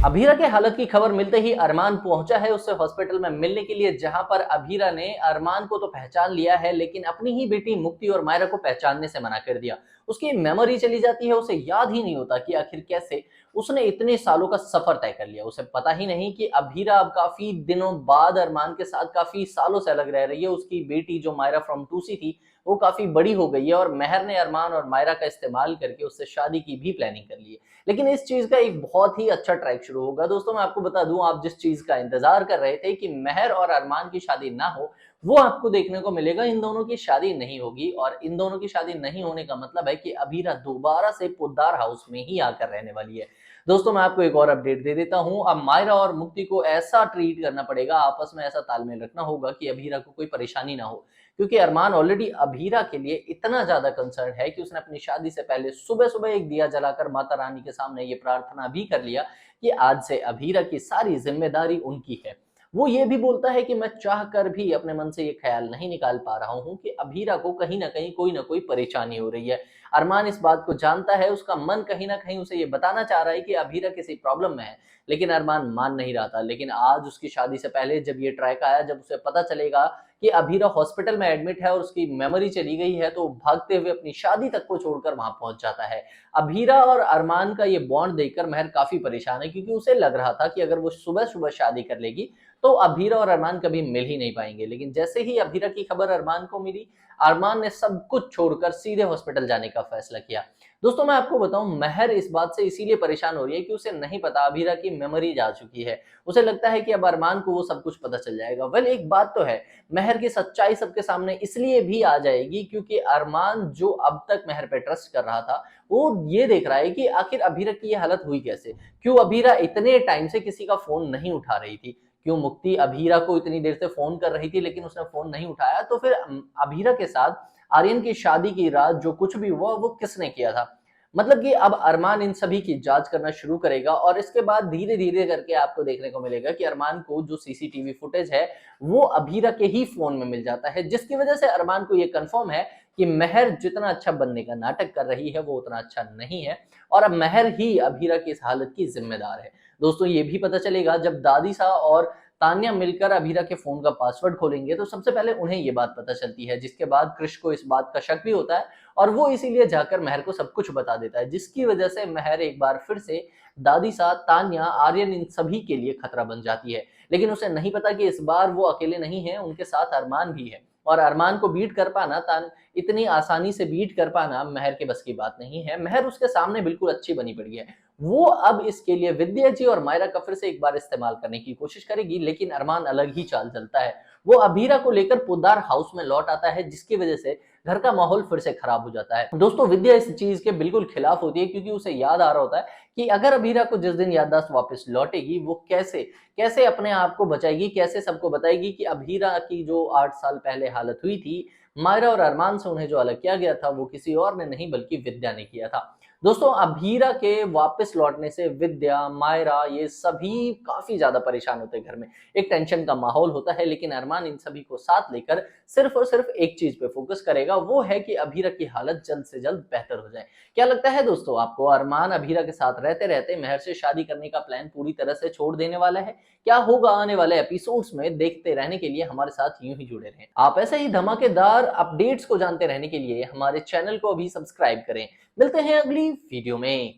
अभीरा के हालत की खबर मिलते ही अरमान पहुंचा है उससे हॉस्पिटल में मिलने के लिए, जहां पर अभीरा ने अरमान को तो पहचान लिया है लेकिन अपनी ही बेटी मुक्ति और मायरा को पहचानने से मना कर दिया। उसकी मेमोरी चली जाती है, उसे याद ही नहीं होता कि आखिर कैसे उसने इतने सालों का सफर तय कर लिया। उसे पता ही नहीं कि अभीरा अब काफी दिनों बाद अरमान के साथ काफी सालों से अलग रह रही है। उसकी बेटी जो मायरा फ्रॉम टूसी थी वो काफी बड़ी हो गई है और महर ने अरमान और मायरा का इस्तेमाल करके उससे शादी की भी प्लानिंग कर ली है। लेकिन इस चीज का एक बहुत ही अच्छा ट्रैक शुरू होगा। दोस्तों मैं आपको बता दूं, आप जिस चीज का इंतजार कर रहे थे कि महर और अरमान की शादी ना हो, वो आपको देखने को मिलेगा। इन दोनों की शादी नहीं होगी और इन दोनों की शादी नहीं होने का मतलब है कि अभीरा दोबारा से पोद्दार हाउस में ही आकर रहने वाली है। दोस्तों मैं आपको एक और अपडेट दे देता हूं, अब मायरा और मुक्ति को ऐसा ट्रीट करना पड़ेगा, आपस में ऐसा तालमेल रखना होगा कि अभीरा को कोई परेशानी ना हो। क्योंकि अरमान ऑलरेडी अभीरा के लिए इतना ज्यादा कंसर्न है कि उसने अपनी शादी से पहले सुबह सुबह एक दिया जलाकर माता रानी के सामने ये प्रार्थना भी कर लिया कि आज से अभीरा की सारी जिम्मेदारी उनकी है। वो ये भी बोलता है कि मैं चाह कर भी अपने मन से ये ख्याल नहीं निकाल पा रहा हूं कि अभीरा को कहीं ना कोई परेशानी हो रही है। अरमान इस बात को जानता है, उसका मन कहीं ना कहीं उसे ये बताना चाह रहा है कि अभीरा किसी प्रॉब्लम में है, लेकिन अरमान मान नहीं रहा था। लेकिन आज उसकी शादी से पहले जब ये ट्रैक आया, जब उसे पता चलेगा कि अभीरा हॉस्पिटल में एडमिट है और उसकी मेमोरी चली गई है, तो भागते हुए अपनी शादी तक को छोड़कर वहां पहुंच जाता है। अभीरा और अरमान का ये बॉन्ड देखकर महर काफी परेशान है, क्योंकि उसे लग रहा था कि अगर वो सुबह सुबह शादी कर लेगी तो अभीरा और अरमान कभी मिल ही नहीं पाएंगे। लेकिन जैसे ही अभीरा की खबर अरमान को मिली, अरमान ने सब कुछ छोड़कर सीधे हॉस्पिटल जाने का फैसला किया। दोस्तों मैं आपको बताऊं, महर इस बात से इसीलिए परेशान हो रही है कि उसे नहीं पता अभीरा की मेमोरी जा चुकी है। उसे लगता है कि अब अरमान को वो सब कुछ पता चल जाएगा। वेल एक बात तो है, महर की सच्चाई सबके सामने इसलिए भी आ जाएगी क्योंकि अरमान जो अब तक महर पे ट्रस्ट कर रहा था, वो ये देख रहा है कि आखिर अभीरा की ये हालत हुई कैसे। क्यों अभीरा इतने टाइम से किसी का फोन नहीं उठा रही थी, क्यों मुक्ति अभीरा को इतनी देर से फोन कर रही थी लेकिन उसने फोन नहीं उठाया। तो फिर अभीरा के साथ आर्यन की शादी की रात जो कुछ भी हुआ वो किसने किया था। मतलब कि अब अरमान इन सभी की जांच करना शुरू करेगा और इसके बाद धीरे धीरे करके आपको देखने को मिलेगा कि अरमान को जो सीसीटीवी फुटेज है वो अभीरा के ही फोन में मिल जाता है, जिसकी वजह से अरमान को ये कंफर्म है कि महर जितना अच्छा बनने का नाटक कर रही है वो उतना अच्छा नहीं है और अब महर ही अभीरा की इस हालत की जिम्मेदार है। दोस्तों ये भी पता चलेगा जब दादी सा और तान्या मिलकर अभीरा के फोन का पासवर्ड खोलेंगे, तो सबसे पहले उन्हें ये बात पता चलती है, जिसके बाद कृष को इस बात का शक भी होता है और वो इसीलिए जाकर महर को सब कुछ बता देता है, जिसकी वजह से महर एक बार फिर से दादी सा, तान्या, आर्यन इन सभी के लिए खतरा बन जाती है। लेकिन उसे नहीं पता कि इस बार वो अकेले नहीं है, उनके साथ अरमान भी है और अरमान को बीट कर पाना, इतनी आसानी से बीट कर पाना महर के बस की बात नहीं है। महर उसके सामने बिल्कुल अच्छी बनी पड़ी है। वो अब इसके लिए विद्या जी और मायरा का फिर से एक बार इस्तेमाल करने की कोशिश करेगी, लेकिन अरमान अलग ही चाल चलता है। वो अभीरा को लेकर पोद्दार हाउस में लौट आता है, जिसकी वजह से घर का माहौल फिर से खराब हो जाता है। दोस्तों विद्या इस चीज के बिल्कुल खिलाफ होती है, क्योंकि उसे याद आ रहा होता है कि अगर अभीरा को जिस दिन याददाश्त वापस लौटेगी वो कैसे कैसे अपने आप को बचाएगी, कैसे सबको बताएगी कि अभीरा की जो 8 साल पहले हालत हुई थी, मायरा और अरमान से उन्हें जो अलग किया गया था, वो किसी और ने नहीं बल्कि विद्या ने किया था। दोस्तों अभीरा के वापस लौटने से विद्या, मायरा ये सभी काफी ज्यादा परेशान होते हैं। घर में एक टेंशन का माहौल होता है, लेकिन अरमान इन सभी को साथ लेकर सिर्फ और सिर्फ एक चीज पे फोकस करेगा, वो है कि अभीरा की हालत जल्द से जल्द बेहतर हो जाए। क्या लगता है दोस्तों आपको, अरमान अभीरा के साथ रहते रहते महर से शादी करने का प्लान पूरी तरह से छोड़ देने वाला है? क्या होगा आने वाले एपिसोड्स में, देखते रहने के लिए हमारे साथ यूं ही जुड़े रहें। आप ऐसे ही धमाकेदार अपडेट्स को जानते रहने के लिए हमारे चैनल को अभी सब्सक्राइब करें। मिलते हैं अगली वीडियो में।